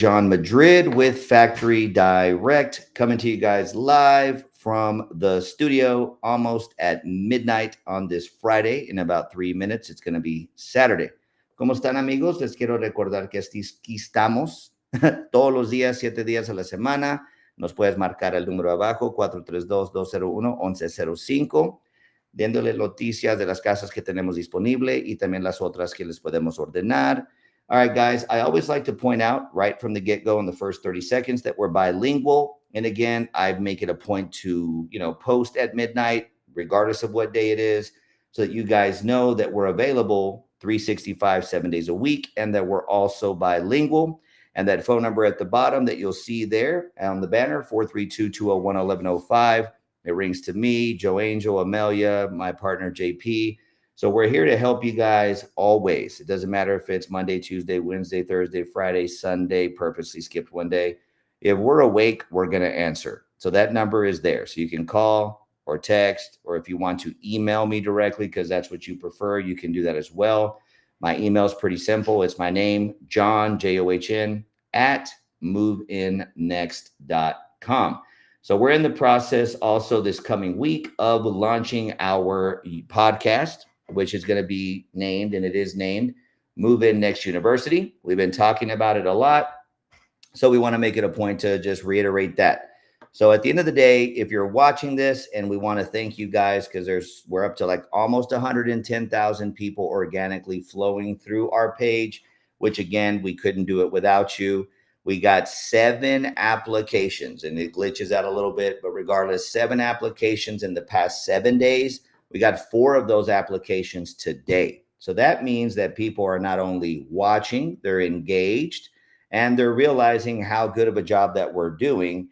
John Madrid with Factory Direct, coming to you guys live from the studio almost at midnight on this Friday. In about 3 minutes, it's going to be Saturday. ¿Cómo están, amigos? Les quiero recordar que aquí estamos todos los días, 7 días a la semana. Nos puedes marcar el número abajo, 432-201-1105, dándole noticias de las casas que tenemos disponible y también las otras que les podemos ordenar. All right, guys, I always like to point out right from the get-go in the first 30 seconds that we're bilingual. And again, I make it a point to, post at midnight, regardless of what day it is, so that you guys know that we're available 365, 7 days a week, and that we're also bilingual. And that phone number at the bottom that you'll see there on the banner, 432-201-1105. It rings to me, Joe Angel, Amelia, my partner, JP. So we're here to help you guys always. It doesn't matter if it's Monday, Tuesday, Wednesday, Thursday, Friday, Sunday, purposely skipped one day. If we're awake, we're going to answer. So that number is there. So you can call or text, or if you want to email me directly, because that's what you prefer, you can do that as well. My email is pretty simple. It's my name, John, John, at moveinnext.com. So we're in the process also this coming week of launching our podcast, which is going to be named, and it is named, Move In Next University. We've been talking about it a lot, so we want to make it a point to just reiterate that. So at the end of the day, if you're watching this, and we want to thank you guys, because we're up to like almost 110,000 people organically flowing through our page, which again, we couldn't do it without you. We got 7 applications, and it glitches out a little bit, but regardless, 7 applications in the past 7 days. We got 4 of those applications today. So that means that people are not only watching, they're engaged, and they're realizing how good of a job that we're doing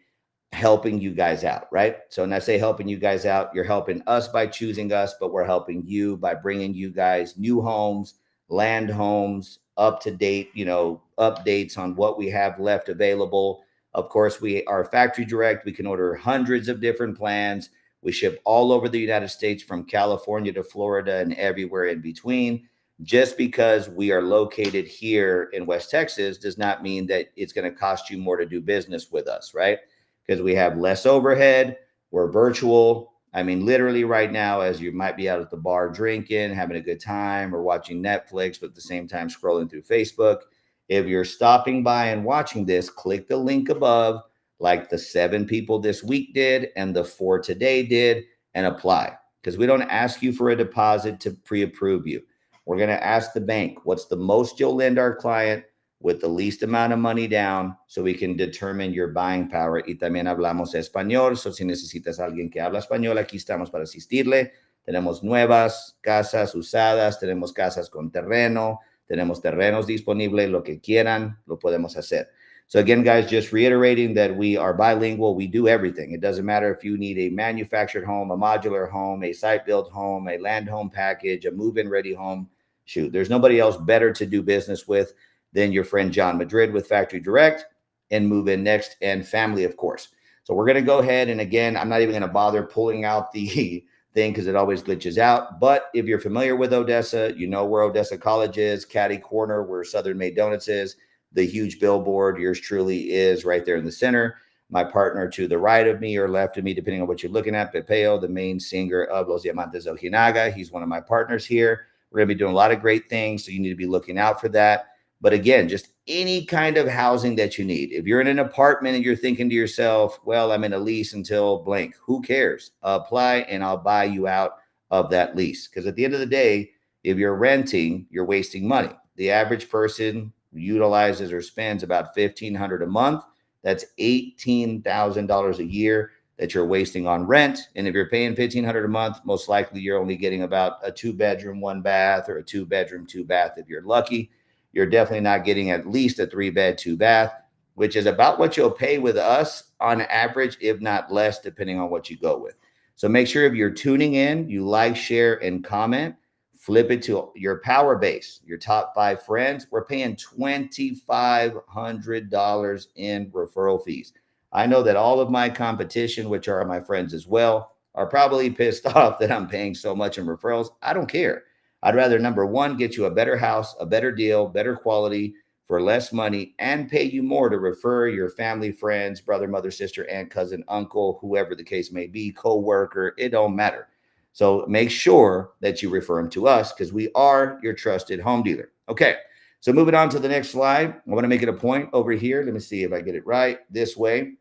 helping you guys out, right? So when I say helping you guys out, you're helping us by choosing us, but we're helping you by bringing you guys new homes, land homes, up to date, updates on what we have left available. Of course, we are factory direct. We can order hundreds of different plans. We ship all over the United States, from California to Florida and everywhere in between. Just because we are located here in West Texas does not mean that it's going to cost you more to do business with us, right? Because we have less overhead. We're virtual. I mean, literally right now, as you might be out at the bar drinking, having a good time, or watching Netflix, but at the same time scrolling through Facebook. If you're stopping by and watching this, click the link above, like the 7 people this week did and the 4 today did, and apply. Because we don't ask you for a deposit to pre-approve you. We're going to ask the bank, what's the most you'll lend our client with the least amount of money down, so we can determine your buying power. Y también hablamos español, so si necesitas a alguien que habla español, aquí estamos para asistirle. Tenemos nuevas casas, usadas, tenemos casas con terreno, tenemos terrenos disponibles, lo que quieran, lo podemos hacer. So again, guys, just reiterating that we are bilingual. We do everything. It doesn't matter if you need a manufactured home, a modular home, a site-built home, a land home package, a move-in ready home. Shoot, there's nobody else better to do business with than your friend John Madrid with Factory Direct and Move In Next and family, of course. So we're going to go ahead, and again, I'm not even going to bother pulling out the thing because it always glitches out. But if you're familiar with Odessa, you know where Odessa College is, Caddy Corner, where Southern Made Donuts is. The huge billboard, yours truly, is right there in the center. My partner to the right of me or left of me, depending on what you're looking at, Pepeo, the main singer of Los Diamantes del Jinaga. He's one of my partners here. We're going to be doing a lot of great things, so you need to be looking out for that. But again, just any kind of housing that you need. If you're in an apartment and you're thinking to yourself, well, I'm in a lease until blank, who cares? Apply, and I'll buy you out of that lease. Because at the end of the day, if you're renting, you're wasting money. The average person utilizes or spends about $1,500 a month. That's $18,000 a year that you're wasting on rent. And if you're paying $1,500 a month, most likely you're only getting about a 2-bedroom, 1-bath, or a 2-bedroom, 2-bath if you're lucky. You're definitely not getting at least a 3-bed, 2-bath, which is about what you'll pay with us on average, if not less, depending on what you go with. So make sure if you're tuning in, you like, share, and comment. Flip it to your power base, your top 5 friends. We're paying $2,500 in referral fees. I know that all of my competition, which are my friends as well, are probably pissed off that I'm paying so much in referrals. I don't care. I'd rather, number one, get you a better house, a better deal, better quality for less money and pay you more to refer your family, friends, brother, mother, sister, aunt, cousin, uncle, whoever the case may be, co-worker. It don't matter. So make sure that you refer them to us because we are your trusted home dealer. Okay. So moving on to the next slide, I want to make it a point over here. Let me see if I get it right. This way,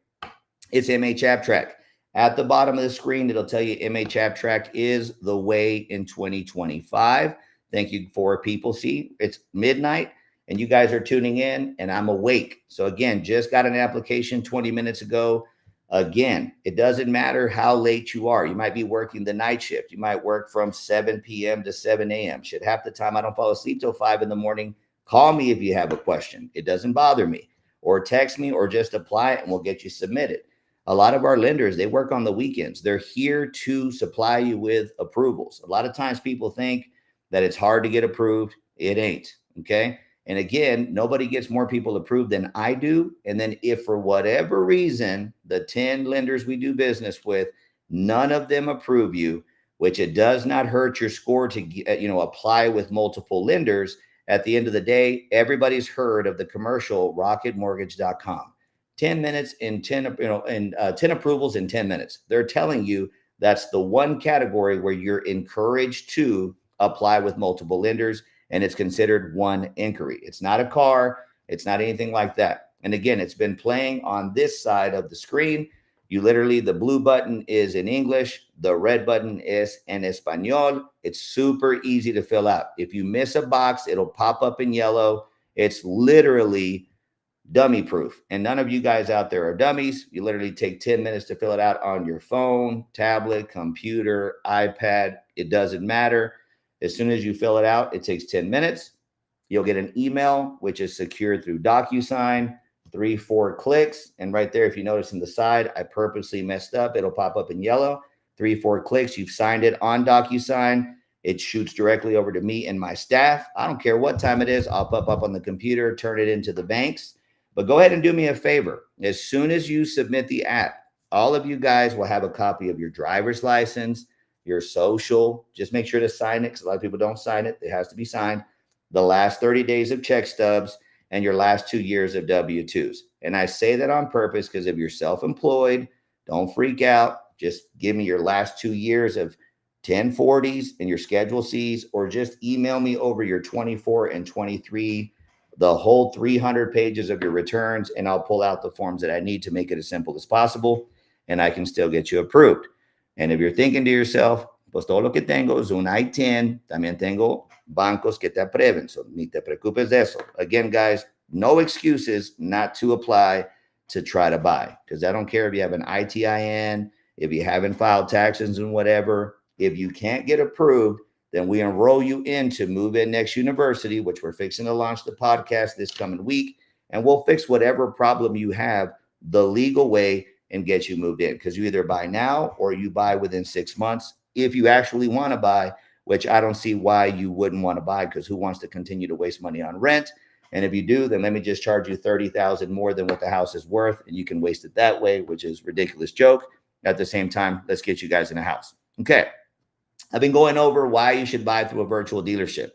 it's MH Abstract. At the bottom of the screen, it'll tell you MH Abstract is the way in 2025. Thank you for people. See, it's midnight and you guys are tuning in and I'm awake. So again, just got an application 20 minutes ago. Again, it doesn't matter how late you are. You might be working the night shift. You might work from 7 p.m. to 7 a.m. Shit, half the time I don't fall asleep till 5 in the morning. Call me if you have a question. It doesn't bother me. Or text me or just apply it and we'll get you submitted. A lot of our lenders, they work on the weekends. They're here to supply you with approvals. A lot of times people think that it's hard to get approved. It ain't, okay? And again, nobody gets more people approved than I do. And then if for whatever reason, the 10 lenders we do business with, none of them approve you, which it does not hurt your score to apply with multiple lenders. At the end of the day, everybody's heard of the commercial rocketmortgage.com. 10 minutes in 10, 10 approvals in 10 minutes. They're telling you that's the one category where you're encouraged to apply with multiple lenders, and it's considered one inquiry. It's not a car. It's not anything like that. And again, it's been playing on this side of the screen. You literally, the blue button is in English. The red button is en español. It's super easy to fill out. If you miss a box, it'll pop up in yellow. It's literally dummy proof. And none of you guys out there are dummies. You literally take 10 minutes to fill it out on your phone, tablet, computer, iPad. It doesn't matter. As soon as you fill it out, it takes 10 minutes. You'll get an email, which is secured through DocuSign, 3-4 clicks. And right there, if you notice in the side, I purposely messed up. It'll pop up in yellow, 3-4 clicks. You've signed it on DocuSign. It shoots directly over to me and my staff. I don't care what time it is. I'll pop up on the computer, turn it into the banks. But go ahead and do me a favor. As soon as you submit the app, all of you guys will have a copy of your driver's license, your social. Just make sure to sign it because a lot of people don't sign it. It has to be signed. The last 30 days of check stubs and your last 2 years of W-2s. And I say that on purpose because if you're self-employed, don't freak out. Just give me your last 2 years of 1040s and your Schedule Cs, or just email me over your 24 and 23, the whole 300 pages of your returns, and I'll pull out the forms that I need to make it as simple as possible, and I can still get you approved. And if you're thinking to yourself, pues todo lo que tengo es un I-10, también tengo bancos que te aprueben, so ni te preocupes de eso. Again, guys, no excuses not to apply to try to buy, because I don't care if you have an ITIN, if you haven't filed taxes and whatever. If you can't get approved, then we enroll you into Move In Next University, which we're fixing to launch the podcast this coming week, and we'll fix whatever problem you have the legal way and get you moved in, because you either buy now or you buy within 6 months if you actually want to buy, which I don't see why you wouldn't want to buy, because who wants to continue to waste money on rent? And if you do, then let me just charge you $30,000 more than what the house is worth, and you can waste it that way, which is a ridiculous joke. At the same time, let's get you guys in a house. Okay. I've been going over why you should buy through a virtual dealership.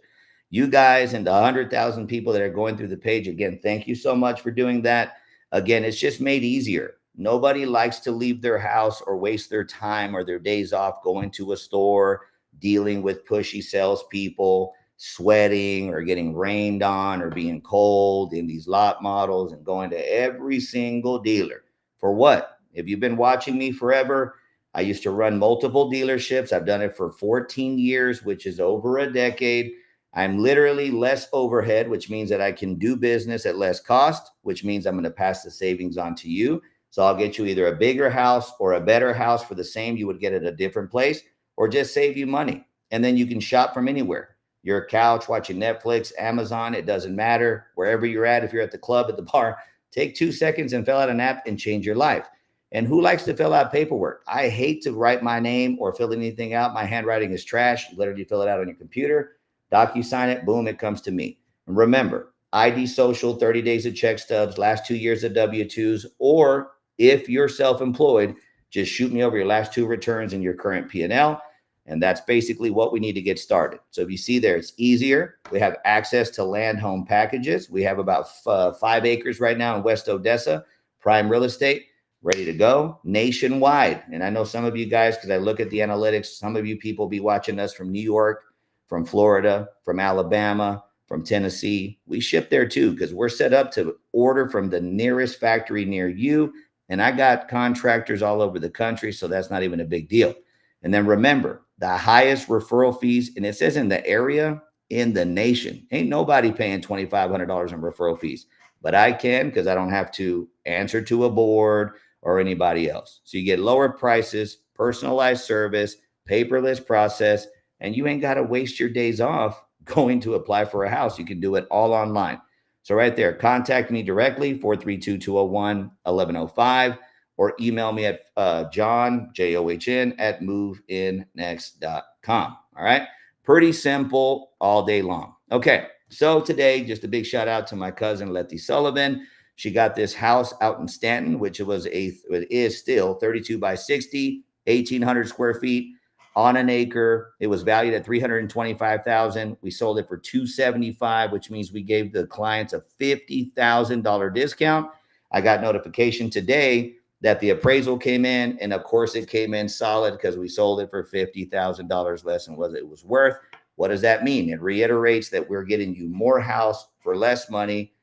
You guys and the 100,000 people that are going through the page, again, thank you so much for doing that. Again, it's just made easier. Nobody likes to leave their house or waste their time or their days off going to a store, dealing with pushy salespeople, sweating or getting rained on or being cold in these lot models and going to every single dealer. For what? If you've been watching me forever, I used to run multiple dealerships. I've done it for 14 years, which is over a decade. I'm literally less overhead, which means that I can do business at less cost, which means I'm going to pass the savings on to you. So I'll get you either a bigger house or a better house for the same you would get at a different place, or just save you money. And then you can shop from anywhere. Your couch, watching Netflix, Amazon, it doesn't matter. Wherever you're at, if you're at the club, at the bar, take 2 seconds and fill out an app and change your life. And who likes to fill out paperwork? I hate to write my name or fill anything out. My handwriting is trash. You literally fill it out on your computer, DocuSign it, boom, it comes to me. And remember, ID social, 30 days of check stubs, last 2 years of W-2s, or if you're self-employed, just shoot me over your last 2 returns and your current P&L. And that's basically what we need to get started. So if you see there, it's easier. We have access to land home packages. We have about 5 acres right now in West Odessa, prime real estate, ready to go nationwide. And I know some of you guys, because I look at the analytics, some of you people be watching us from New York, from Florida, from Alabama, from Tennessee. We ship there too, because we're set up to order from the nearest factory near you. And I got contractors all over the country, so that's not even a big deal. And then remember, the highest referral fees, and it says in the area, in the nation. Ain't nobody paying $2,500 in referral fees, but I can, because I don't have to answer to a board or anybody else. So you get lower prices, personalized service, paperless process, and you ain't got to waste your days off going to apply for a house. You can do it all online. So right there, contact me directly, 432-201-1105, or email me at John, John, at moveinnext.com. All right. Pretty simple all day long. Okay. So today, just a big shout out to my cousin, Letty Sullivan. She got this house out in Stanton, which it is still 32 by 60, 1,800 square feet on an acre. It was valued at $325,000. We sold it for $275,000, which means we gave the clients a $50,000 discount. I got notification today that the appraisal came in, and of course it came in solid because we sold it for $50,000 less than what it was worth. What does that mean? It reiterates that we're getting you more house for less money.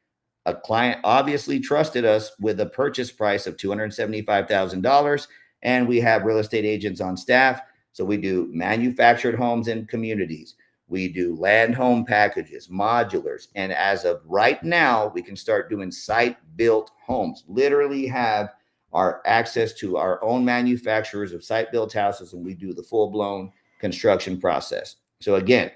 A client obviously trusted us with a purchase price of $275,000, and we have real estate agents on staff. So we do manufactured homes in communities. We do land home packages, modulars. And as of right now, we can start doing site-built homes. Literally have our access to our own manufacturers of site-built houses, and we do the full-blown construction process. So again,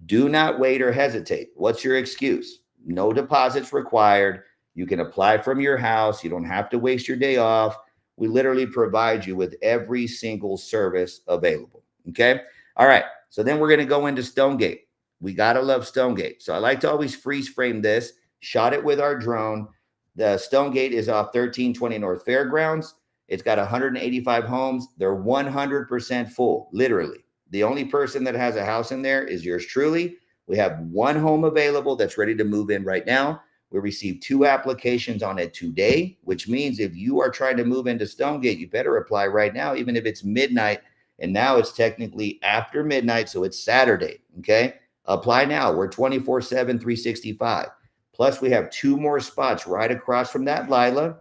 do not wait or hesitate. What's your excuse? No deposits required. You can apply from your house. You don't have to waste your day off. We literally provide you with every single service available. Okay. All right. So then we're going to go into Stonegate. We got to love Stonegate. So I like to always freeze frame this, shot it with our drone. The Stonegate is off 1320 North Fairgrounds. It's got 185 homes. They're 100% full, literally. The only person that has a house in there is yours truly. We have one home available that's ready to move in right now. We received 2 applications on it today, which means if you are trying to move into Stonegate, you better apply right now, even if it's midnight. And now it's technically after midnight, so it's Saturday, okay? Apply now. We're 24/7, 365. Plus, we have 2 more spots right across from that Lyla,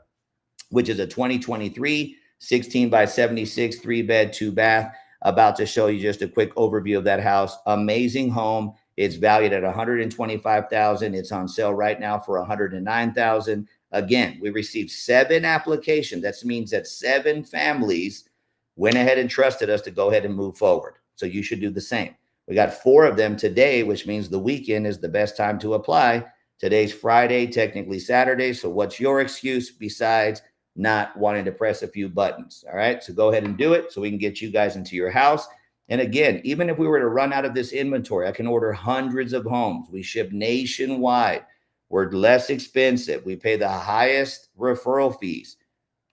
which is a 2023 16 by 76, 3-bed, 2-bath. About to show you just a quick overview of that house. Amazing home. It's valued at $125,000. It's on sale right now for $109,000. Again, we received 7 applications. That means that 7 families went ahead and trusted us to go ahead and move forward. So you should do the same. We got 4 of them today, which means the weekend is the best time to apply. Today's Friday, technically Saturday. So what's your excuse besides not wanting to press a few buttons? All right. So go ahead and do it so we can get you guys into your house. And again, even if we were to run out of this inventory, I can order hundreds of homes. We ship nationwide. We're less expensive. We pay the highest referral fees.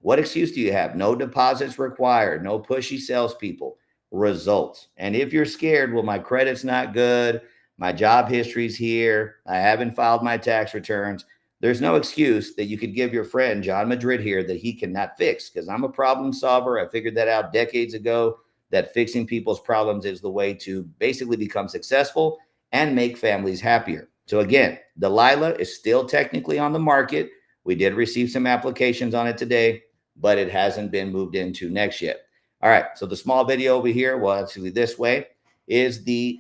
What excuse do you have? No deposits required. No pushy salespeople. Results. And if you're scared, well, my credit's not good. My job history's here. I haven't filed my tax returns. There's no excuse that you could give your friend John Madrid here that he cannot fix, because I'm a problem solver. I figured that out decades ago, that fixing people's problems is the way to basically become successful and make families happier. So again, the Lyla is still technically on the market. We did receive some applications on it today, but it hasn't been moved into next yet. All right. So the small video over here, well, actually this way, is the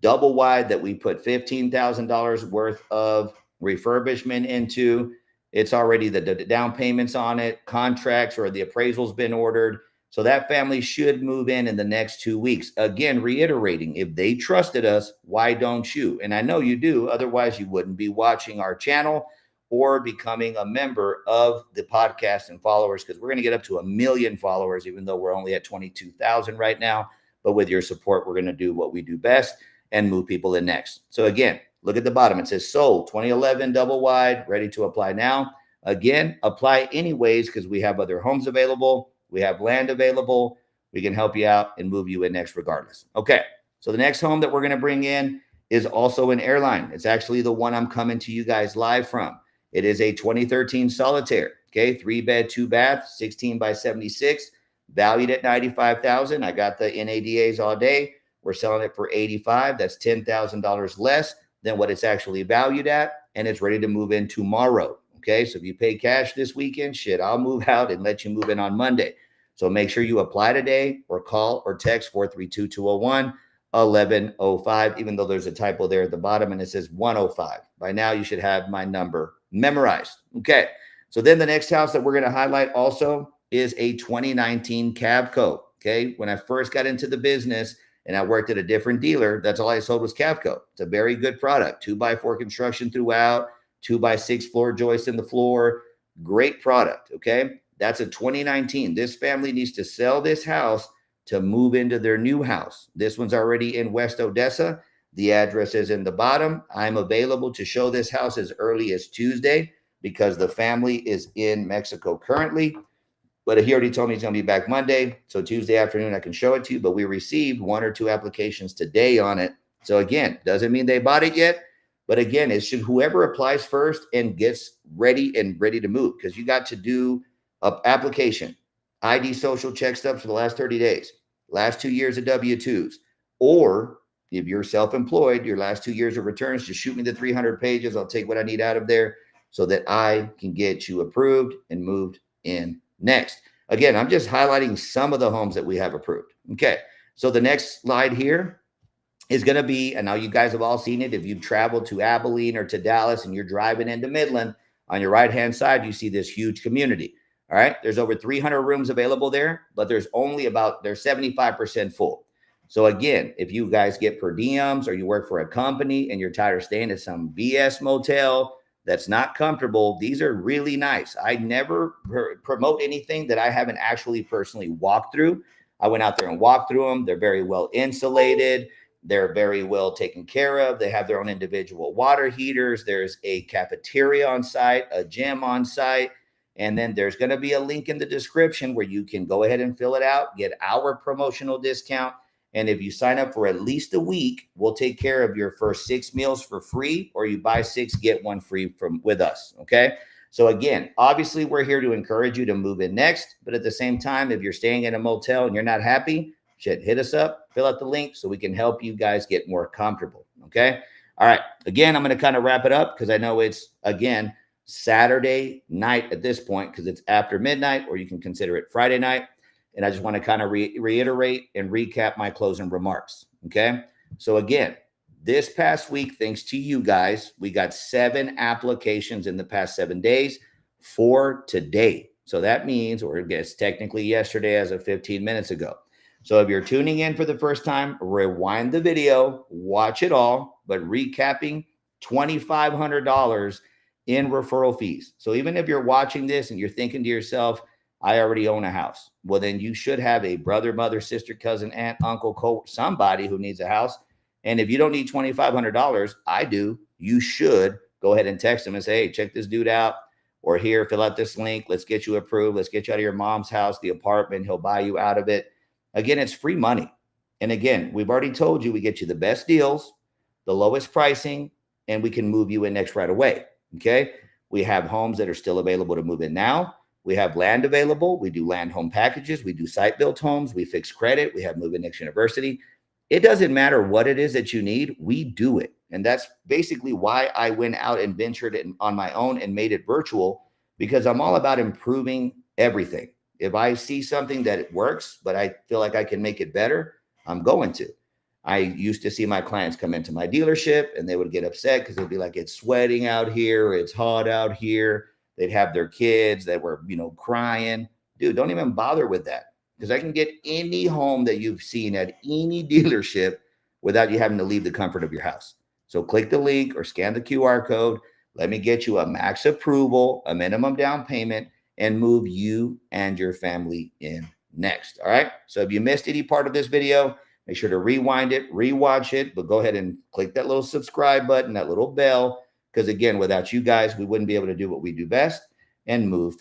Doublewide that we put $15,000 worth of refurbishment into. It's already the down payments on it, contracts, or the appraisal's been ordered. So that family should move in the next 2 weeks. Again, reiterating, if they trusted us, why don't you? And I know you do. Otherwise, you wouldn't be watching our channel or becoming a member of the podcast and followers, because we're going to get up to 1 million followers, even though we're only at 22,000 right now. But with your support, we're going to do what we do best and move people in next. So again, look at the bottom. It says sold 2011 Doublewide, ready to apply now. Again, apply anyways, because we have other homes available. We have land available. We can help you out and move you in next regardless. Okay. So the next home that we're going to bring in is also an Airline. It's actually the one I'm coming to you guys live from. It is a 2013 Solitaire. Okay. 3-bed, 2-bath, 16 by 76, valued at $95,000. I got the NADAs all day. We're selling it for $85,000. That's $10,000 less than what it's actually valued at. And it's ready to move in tomorrow. Okay. So if you pay cash this weekend, shit, I'll move out and let you move in on Monday. So make sure you apply today or call or text 432-201-1105, even though there's a typo there at the bottom and it says 105. By now, you should have my number memorized. Okay. So then the next house that we're going to highlight also is a 2019 Cavco. Okay. When I first got into the business and I worked at a different dealer, that's all I sold was Cavco. It's a very good product. 2x4 construction throughout, 2x6 floor joist in the floor. Great product. Okay. That's a 2019. This family needs to sell this house to move into their new house. This one's already in West Odessa. The address is in the bottom. I'm available to show this house as early as Tuesday because the family is in Mexico currently. But he already told me he's going to be back Monday. So Tuesday afternoon, I can show it to you. But we received 1 or 2 applications today on it. So again, doesn't mean they bought it yet. But again, it should whoever applies first and gets ready to move, because you got to do an application, ID, social check stubs for the last 30 days, last 2 years of W-2s, or if you're self-employed, your last 2 years of returns, just shoot me the 300 pages. I'll take what I need out of there so that I can get you approved and moved in next. Again, I'm just highlighting some of the homes that we have approved. Okay. So the next slide here is going to be, and now you guys have all seen it. If you've traveled to Abilene or to Dallas and you're driving into Midland, on your right-hand side, you see this huge community. All right. There's over 300 rooms available there, but there's only they're 75% full. So again, if you guys get per diems or you work for a company and you're tired of staying at some BS motel that's not comfortable, these are really nice. I never promote anything that I haven't actually personally walked through. I went out there and walked through them. They're very well insulated. They're very well taken care of. They have their own individual water heaters. There's a cafeteria on site, a gym on site. And then there's going to be a link in the description where you can go ahead and fill it out, get our promotional discount. And if you sign up for at least a week, we'll take care of your first 6 meals for free, or you buy 6, get 1 free with us. Okay. So again, obviously we're here to encourage you to move in next, but at the same time, if you're staying in a motel and you're not happy, hit us up, fill out the link so we can help you guys get more comfortable. Okay. All right. Again, I'm going to kind of wrap it up because I know it's, again, Saturday night at this point because it's after midnight, or you can consider it Friday night. And I just want to kind of reiterate and recap my closing remarks. Okay. So again, this past week, thanks to you guys, we got 7 applications in the past 7 days for today. So that means, or I guess technically yesterday as of 15 minutes ago. So if you're tuning in for the first time, rewind the video, watch it all, but recapping $2,500 in referral fees. So even if you're watching this and you're thinking to yourself, I already own a house. Well, then you should have a brother, mother, sister, cousin, aunt, uncle, somebody who needs a house. And if you don't need $2,500, I do. You should go ahead and text them and say, hey, check this dude out. Or here, fill out this link. Let's get you approved. Let's get you out of your mom's house, the apartment. He'll buy you out of it. Again, it's free money. And again, we've already told you we get you the best deals, the lowest pricing, and we can move you in next right away. Okay. We have homes that are still available to move in now. We have land available. We do land home packages. We do site built homes. We fix credit. We have Move In Next University. It doesn't matter what it is that you need. We do it. And that's basically why I went out and ventured it on my own and made it virtual, because I'm all about improving everything. If I see something that it works, but I feel like I can make it better, I'm going to. I used to see my clients come into my dealership and they would get upset because they'd be like, it's sweating out here. It's hot out here. They'd have their kids that were, crying. Dude, don't even bother with that, because I can get any home that you've seen at any dealership without you having to leave the comfort of your house. So click the link or scan the QR code. Let me get you a max approval, a minimum down payment, and move you and your family in next. All right. So if you missed any part of this video, make sure to rewind it, rewatch it, but go ahead and click that little subscribe button, that little bell, because again, without you guys, we wouldn't be able to do what we do best and move